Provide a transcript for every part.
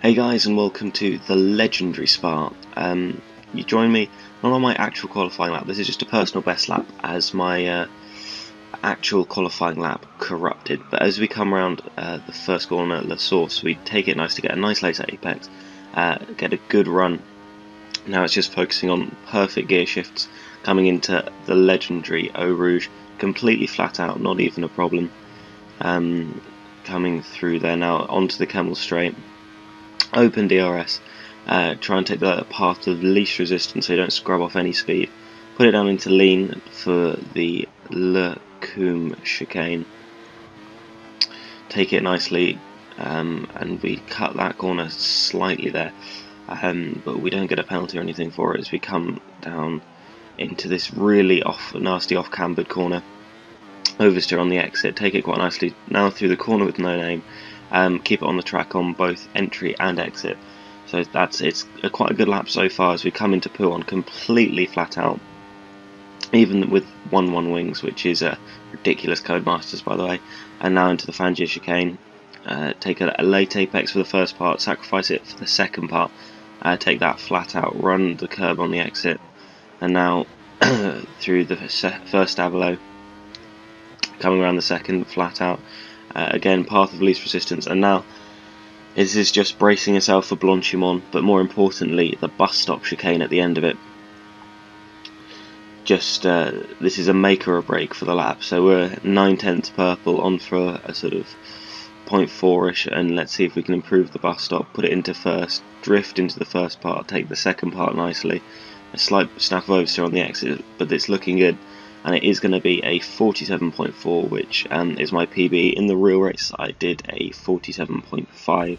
Hey guys, and welcome to the legendary Spa. You join me not on my actual qualifying lap. This is just a personal best lap, as my actual qualifying lap corrupted. But as we come around the first corner, La Source, we take it nice to get a nice laser apex, get a good run. Now it's just focusing on perfect gear shifts, coming into the legendary Eau Rouge, completely flat out, not even a problem. Coming through there now onto the Camel Straight. Open DRS, try and take the path of least resistance so you don't scrub off any speed. Put it down into lean for the Le Coum chicane. Take it nicely, and we cut that corner slightly there, but we don't get a penalty or anything for it as we come down into this really nasty off-cambered corner. Oversteer on the exit, take it quite nicely now through the corner with no name. Keep it on the track on both entry and exit. So it's quite a good lap so far as we come into Pouhon completely flat out, even with 1-1 wings, which is a ridiculous Codemasters by the way. And now into the Fangio chicane. Take a late apex for the first part, sacrifice it for the second part. Take that flat out, run the curb on the exit, and now through the first Avalo, coming around the second flat out. Again, path of least resistance, and now this is just bracing yourself for Blanchimont, but more importantly the bus stop chicane at the end of it. Just this is a make or a break for the lap, so we're 9/10 purple on for a sort of 0.4ish, and let's see if we can improve the bus stop, put it into first, drift into the first part, take the second part nicely. A slight snap of oversteer on the exit, but it's looking good. And it is going to be a 47.4, which is my PB. In the real race I did a 47.5,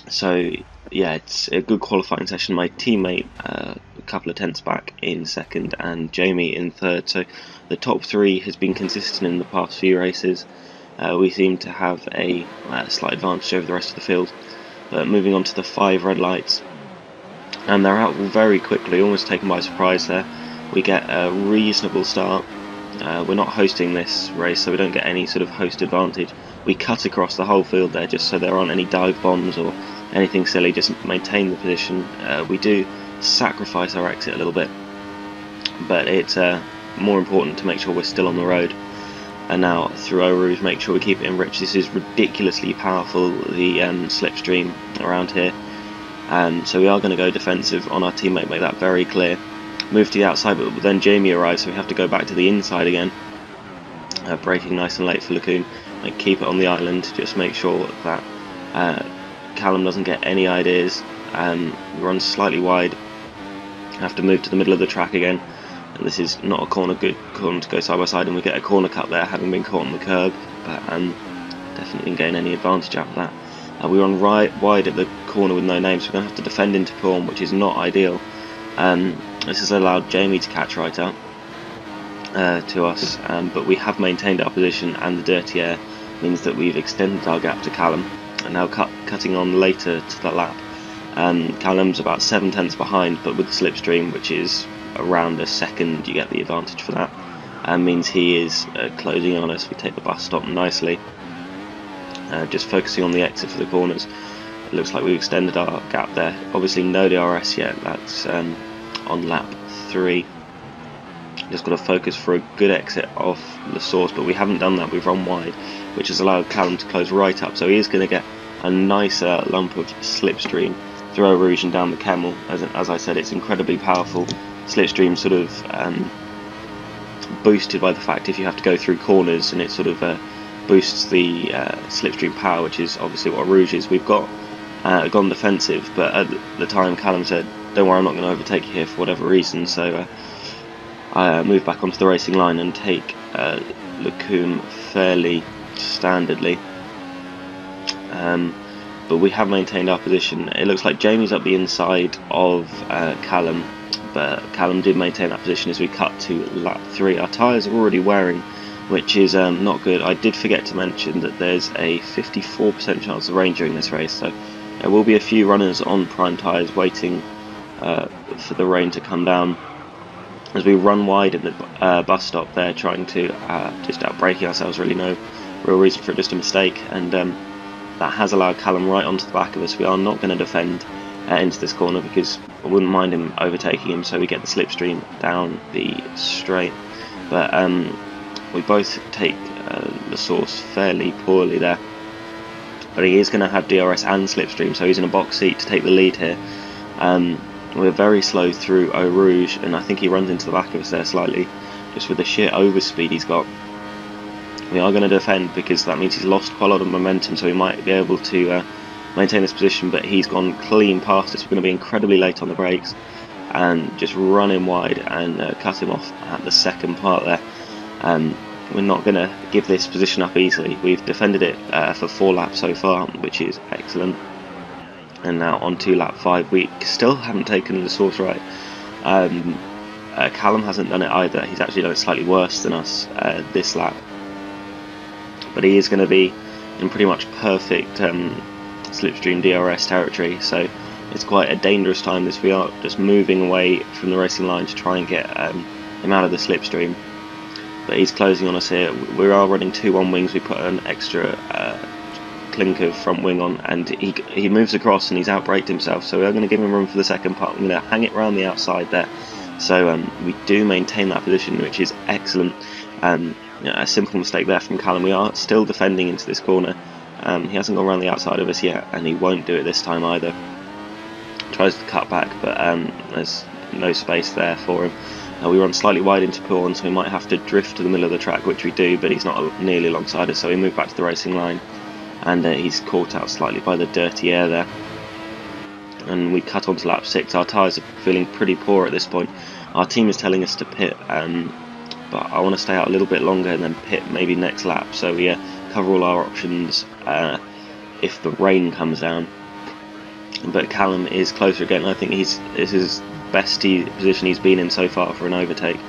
so yeah, it's a good qualifying session. My teammate a couple of tenths back in second, and Jamie in third, so the top three has been consistent in the past few races. We seem to have a slight advantage over the rest of the field. But moving on to the 5 red lights, and they're out very quickly, almost taken by surprise there. We get a reasonable start. We're not hosting this race, so we don't get any sort of host advantage. We cut across the whole field there just so there aren't any dive bombs or anything silly, just maintain the position. We do sacrifice our exit a little bit, but it's more important to make sure we're still on the road. And now through Eau Rouge, make sure we keep it enriched. This is ridiculously powerful, the slipstream around here. So we are going to go defensive on our teammate, make that very clear. Move to the outside, but then Jamie arrives, so we have to go back to the inside again. Braking nice and late for Le Coum, and keep it on the island. Just make sure that Callum doesn't get any ideas. We run slightly wide, have to move to the middle of the track again. And this is not a good corner to go side by side, and we get a corner cut there, having been caught on the curb, but definitely didn't gain any advantage out of that. We run wide at the corner with no name, so we're going to have to defend into Pouhon, which is not ideal. This has allowed Jamie to catch right up to us, but we have maintained our position, and the dirty air means that we've extended our gap to Callum, and now cutting on later to the lap. Callum's about 7 tenths behind, but with the slipstream, which is around a second, you get the advantage for that, and means he is closing on us. We take the bus stop nicely, just focusing on the exit for the corners. It looks like we've extended our gap there. Obviously no DRS yet, that's on lap 3. Just got to focus for a good exit off the source, but we haven't done that. We've run wide, which has allowed Callum to close right up, so he is going to get a nice lump of slipstream through Eau Rouge and down the Camel. As I said, it's incredibly powerful. Slipstream sort of boosted by the fact if you have to go through corners, and it sort of boosts the slipstream power, which is obviously what Rouge is. We've gone defensive, but at the time Callum said, don't worry, I'm not going to overtake you here for whatever reason, so I move back onto the racing line and take Le Coum fairly standardly. But we have maintained our position. It looks like Jamie's up the inside of Callum, but Callum did maintain that position as we cut to lap 3. Our tyres are already wearing, which is not good. I did forget to mention that there's a 54% chance of rain during this race, so there will be a few runners on prime tyres waiting for the rain to come down. As we run wide in the bus stop there, trying to just out braking ourselves, really no real reason for it, just a mistake, and that has allowed Callum right onto the back of us. We are not going to defend into this corner because I wouldn't mind him overtaking him, so we get the slipstream down the straight. But we both take the source fairly poorly there. But he is going to have DRS and slipstream, so he's in a box seat to take the lead here. We're very slow through Eau Rouge, and I think he runs into the back of us there slightly, just with the sheer overspeed he's got. We are going to defend because that means he's lost quite a lot of momentum, so we might be able to maintain this position, but he's gone clean past us. We're going to be incredibly late on the brakes and just run him wide and cut him off at the second part there. We're not going to give this position up easily. We've defended it for 4 laps so far, which is excellent. And now on to lap 5, we still haven't taken the source right. Callum hasn't done it either. He's actually done it slightly worse than us this lap. But he is going to be in pretty much perfect slipstream DRS territory, so it's quite a dangerous time as we are just moving away from the racing line to try and get him out of the slipstream. But he's closing on us here. We are running 2 on wings. We put an extra clink of front wing on, and he moves across and he's outbraked himself, so we are going to give him room for the second part. We're going to hang it around the outside there, so we do maintain that position, which is excellent. A simple mistake there from Callum. We are still defending into this corner. He hasn't gone around the outside of us yet, and he won't do it this time either. Tries to cut back, but there's no space there for him. We run slightly wide into Pawn, so we might have to drift to the middle of the track, which we do, but he's not nearly alongside us, so we move back to the racing line, and he's caught out slightly by the dirty air there. And we cut on to lap 6. Our tyres are feeling pretty poor at this point. Our team is telling us to pit, but I want to stay out a little bit longer and then pit maybe next lap, so we cover all our options if the rain comes down. But Callum is closer again. I think this is best position he's been in so far for an overtake.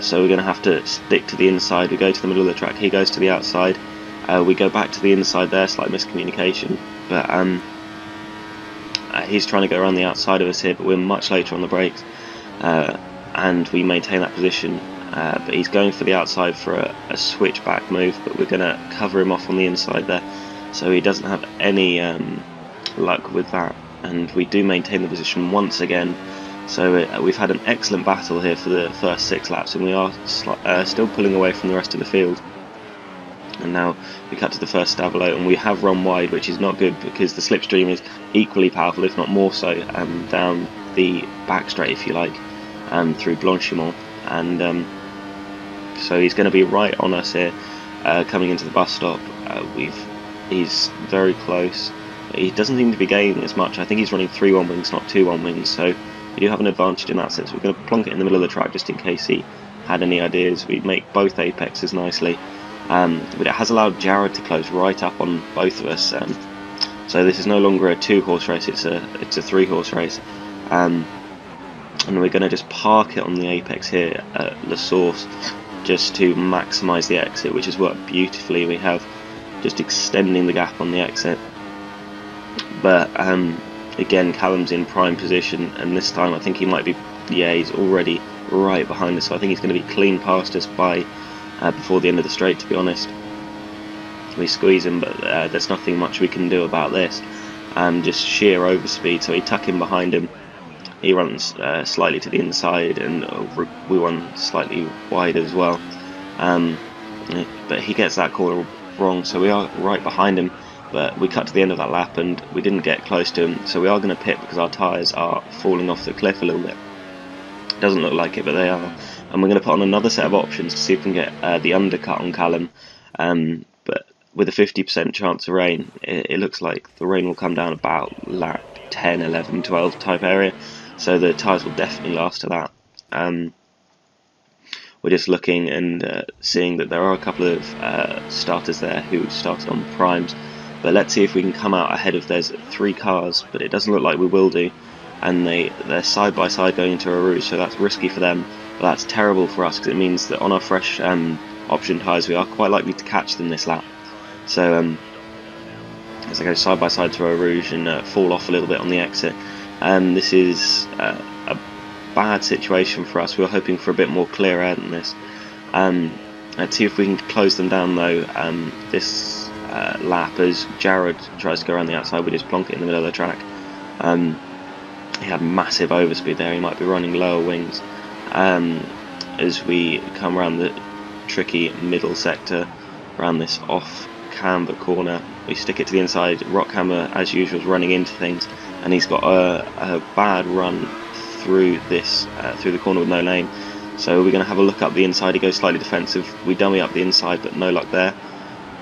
So we're going to have to stick to the inside. We go to the middle of the track, he goes to the outside. We go back to the inside there, slight miscommunication. But he's trying to go around the outside of us here, but we're much later on the brakes. And we maintain that position. But he's going for the outside for a switchback move, but we're going to cover him off on the inside there. So he doesn't have any luck with that. And we do maintain the position once again. So we've had an excellent battle here for the first 6 laps, and we are still pulling away from the rest of the field. And now we cut to the first stabilo, and we have run wide, which is not good because the slipstream is equally powerful, if not more so, down the back straight, if you like, through Blanchimont. And so he's going to be right on us here, coming into the bus stop. He's very close. He doesn't seem to be gaining as much. I think he's running 3 on wings, not 2 on wings, so we do have an advantage in that sense. We're going to plonk it in the middle of the track just in case he had any ideas. We make both apexes nicely, but it has allowed Jared to close right up on both of us. So this is no longer a 2-horse race; it's a 3-horse race, and we're going to just park it on the apex here at La Source just to maximise the exit, which has worked beautifully. We have just extending the gap on the exit. But again, Callum's in prime position, and this time I think he might be, he's already right behind us, so I think he's going to be clean past us by before the end of the straight, to be honest. We squeeze him, but there's nothing much we can do about this. Just sheer overspeed, so we tuck him behind him. He runs slightly to the inside, and we run slightly wide as well. But he gets that corner wrong, so we are right behind him. But we cut to the end of that lap and we didn't get close to him, so we are going to pit because our tyres are falling off the cliff a little bit. It doesn't look like it, but they are. And we're going to put on another set of options to see if we can get the undercut on Callum. But with a 50% chance of rain, it looks like the rain will come down about lap 10, 11, 12 type area, so the tyres will definitely last to that. We're just looking and seeing that there are a couple of starters there who started on primes. But let's see if we can come out ahead of, there's 3 cars, but it doesn't look like we will do. And they're side by side going into a rouge, so that's risky for them. But that's terrible for us because it means that on our fresh option tyres we are quite likely to catch them this lap. So as I go side by side to a rouge and fall off a little bit on the exit. This is a bad situation for us. We were hoping for a bit more clear air than this. Let's see if we can close them down though. This lap as Jared tries to go around the outside. We just plonk it in the middle of the track. He had massive overspeed there. He might be running lower wings as we come around the tricky middle sector, around this off camber corner. We stick it to the inside. Rockhammer, as usual, is running into things, and he's got a bad run through this through the corner with no lane. So we're going to have a look up the inside. He goes slightly defensive. We dummy up the inside, but no luck there.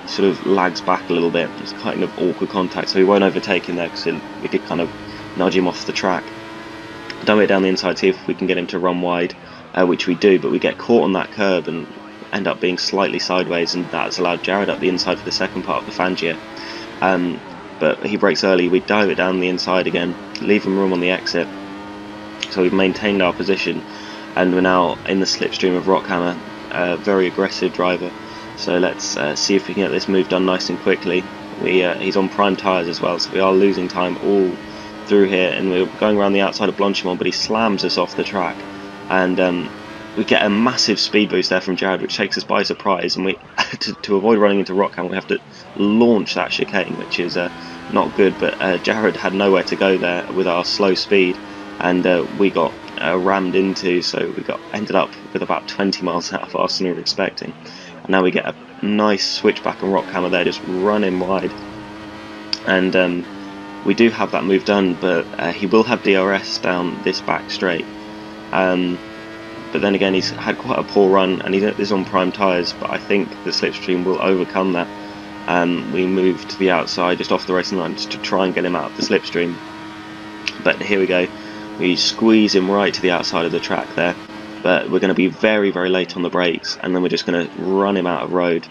He sort of lags back a little bit. It's kind of awkward contact, so we won't overtake him there because we could kind of nudge him off the track. Dummy it down the inside, see if we can get him to run wide, which we do, but we get caught on that curb and end up being slightly sideways, and that's allowed Jared up the inside for the second part of the Fangia. But he brakes early. We dive it down the inside again, leave him room on the exit. So we've maintained our position, and we're now in the slipstream of Rockhammer, a very aggressive driver. So let's see if we can get this move done nice and quickly. He's on prime tyres as well, so we are losing time all through here, and we're going around the outside of Blanchimont, but he slams us off the track, and we get a massive speed boost there from Jared, which takes us by surprise, and we to avoid running into Rockhammer, we have to launch that chicane, which is not good, but Jared had nowhere to go there with our slow speed, and we got rammed into, so we ended up with about 20 miles out faster than we were expecting. And now we get a nice switchback on Rockhammer there, just running wide, and we do have that move done, but he will have DRS down this back straight. But then again, he's had quite a poor run, and he's on prime tyres, but I think the slipstream will overcome that. We move to the outside, just off the racing line, just to try and get him out of the slipstream. But here we go, we squeeze him right to the outside of the track there, but we're going to be very, very late on the brakes, and then we're just going to run him out of road.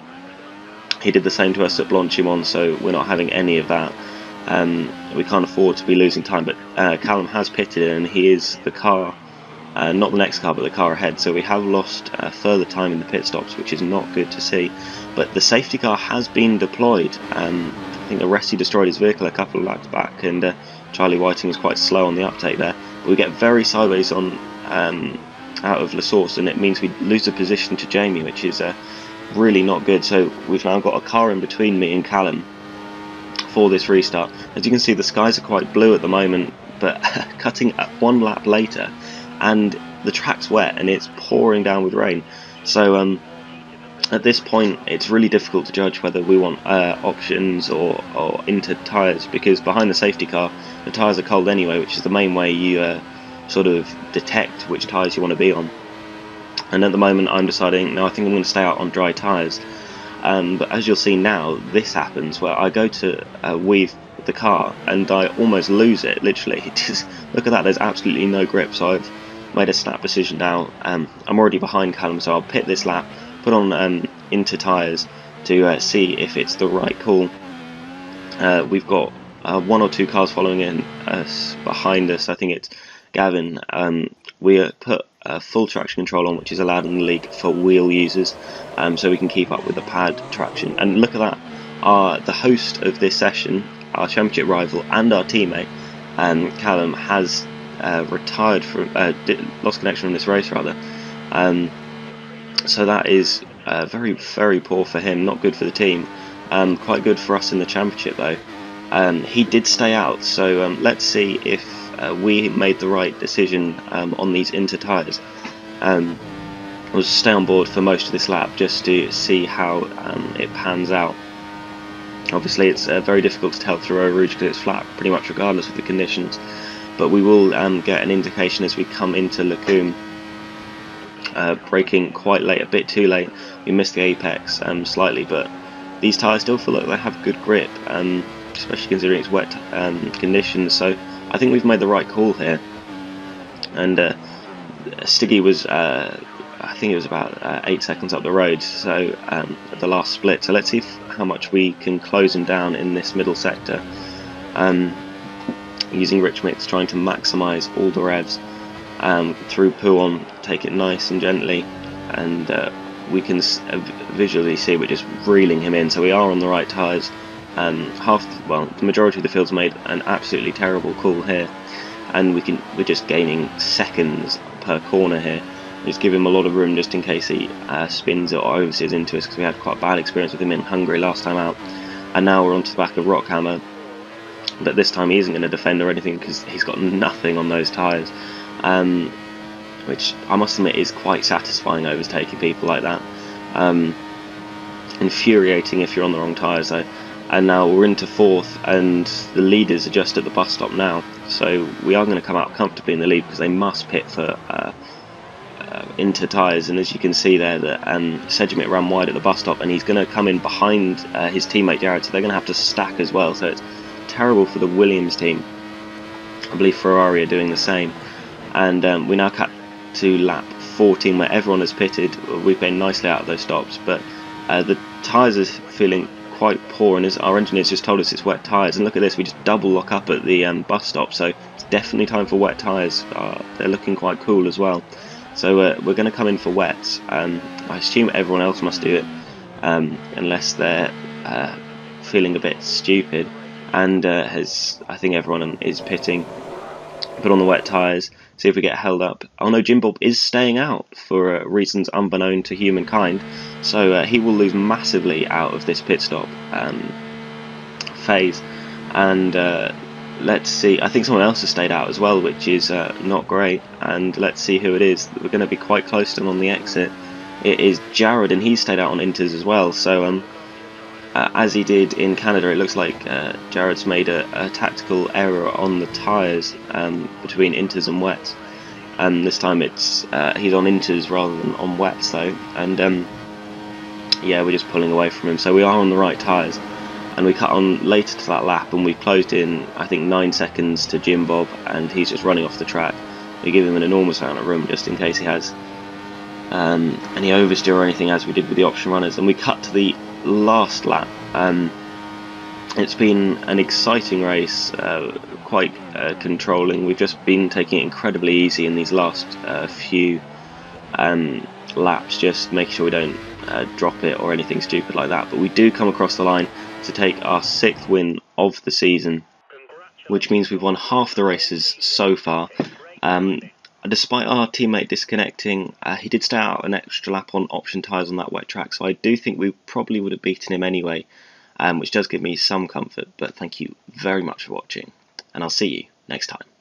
He did the same to us at Blanchimont, so we're not having any of that. We can't afford to be losing time, but Callum has pitted, and he is the car, not the next car, but the car ahead, so we have lost further time in the pit stops, which is not good to see. But the safety car has been deployed. I think Aresti destroyed his vehicle a couple of laps back, and Charlie Whiting was quite slow on the uptake there. But we get very sideways on out of La Source, and it means we lose the position to Jamie, which is really not good. So we've now got a car in between me and Callum for this restart. As you can see, the skies are quite blue at the moment, but cutting one lap later, and the track's wet and it's pouring down with rain. So at this point it's really difficult to judge whether we want options or into tyres, because behind the safety car the tyres are cold anyway, which is the main way you sort of detect which tyres you want to be on. And at the moment I'm deciding, no, I think I'm going to stay out on dry tyres. But as you'll see now, this happens where I go to weave the car and I almost lose it, literally. Just look at that, there's absolutely no grip, so I've made a snap decision now. I'm already behind Callum, so I'll pit this lap, put on into tyres to see if it's the right call. We've got one or two cars following in us behind us. I think it's Gavin. We put full traction control on, which is allowed in the league for wheel users, so we can keep up with the pad traction. And look at that, the host of this session, our championship rival and our teammate, Callum, has retired from, lost connection from this race rather. So that is very, very poor for him, not good for the team. Quite good for us in the championship though. He did stay out, so let's see if we made the right decision on these inter tyres. We'll stay on board for most of this lap just to see how it pans out. Obviously it's very difficult to tell through Eau Rouge because it's flat pretty much regardless of the conditions, but we will get an indication as we come into Lacombe. Braking quite late, a bit too late. We missed the apex slightly, but these tyres still feel like they have good grip, especially considering it's wet conditions, so I think we've made the right call here. And Stiggy was, I think it was about 8 seconds up the road, so at the last split. So let's see how much we can close him down in this middle sector, using Rich Mix, trying to maximise all the revs through Pouon, take it nice and gently, and we can visually see we're just reeling him in. So we are on the right tyres. The majority of the field's made an absolutely terrible call here, and we're just gaining seconds per corner here. Just give him a lot of room just in case he spins it or oversees into us, because we had quite a bad experience with him in Hungary last time out. and now we're onto the back of Rockhammer, but this time he isn't going to defend or anything because he's got nothing on those tyres, which I must admit is quite satisfying, overtaking people like that. Infuriating if you're on the wrong tyres though. And now we're into 4th, and the leaders are just at the bus stop now, so we are going to come out comfortably in the lead because they must pit for into tyres. And as you can see there, that Sedgwick ran wide at the bus stop, and he's going to come in behind his teammate Jared, so they're going to have to stack as well, so it's terrible for the Williams team. I believe Ferrari are doing the same. And we now cut to lap 14 where everyone has pitted. We've been nicely out of those stops, but the tyres are feeling quite poor, and as our engineers just told us, it's wet tyres. And look at this, we just double lock up at the bus stop, so it's definitely time for wet tyres. They're looking quite cool as well, so we're going to come in for wets. I assume everyone else must do it, unless they're feeling a bit stupid, and I think everyone is pitting. Put on the wet tyres, see if we get held up. Oh no, Jim Bob is staying out for reasons unbeknown to humankind, so he will lose massively out of this pit stop phase. And let's see, I think someone else has stayed out as well, which is not great. And let's see who it is. We're going to be quite close to them on the exit. It is Jared, and he stayed out on inters as well, so as he did in Canada, it looks like Jared's made a tactical error on the tyres between inters and wets. This time it's he's on inters rather than on wets though, and yeah, we're just pulling away from him. So we are on the right tyres, and we cut on later to that lap, and we've closed in, I think, 9 seconds to Jim Bob, and he's just running off the track. We give him an enormous amount of room just in case he has any oversteer or anything, as we did with the option runners. And we cut to the last lap. It's been an exciting race, quite controlling. We've just been taking it incredibly easy in these last few laps, just making sure we don't drop it or anything stupid like that. But we do come across the line to take our 6th win of the season, which means we've won half the races so far. Despite our teammate disconnecting, he did stay out an extra lap on option tyres on that wet track, so I do think we probably would have beaten him anyway, which does give me some comfort. But thank you very much for watching, and I'll see you next time.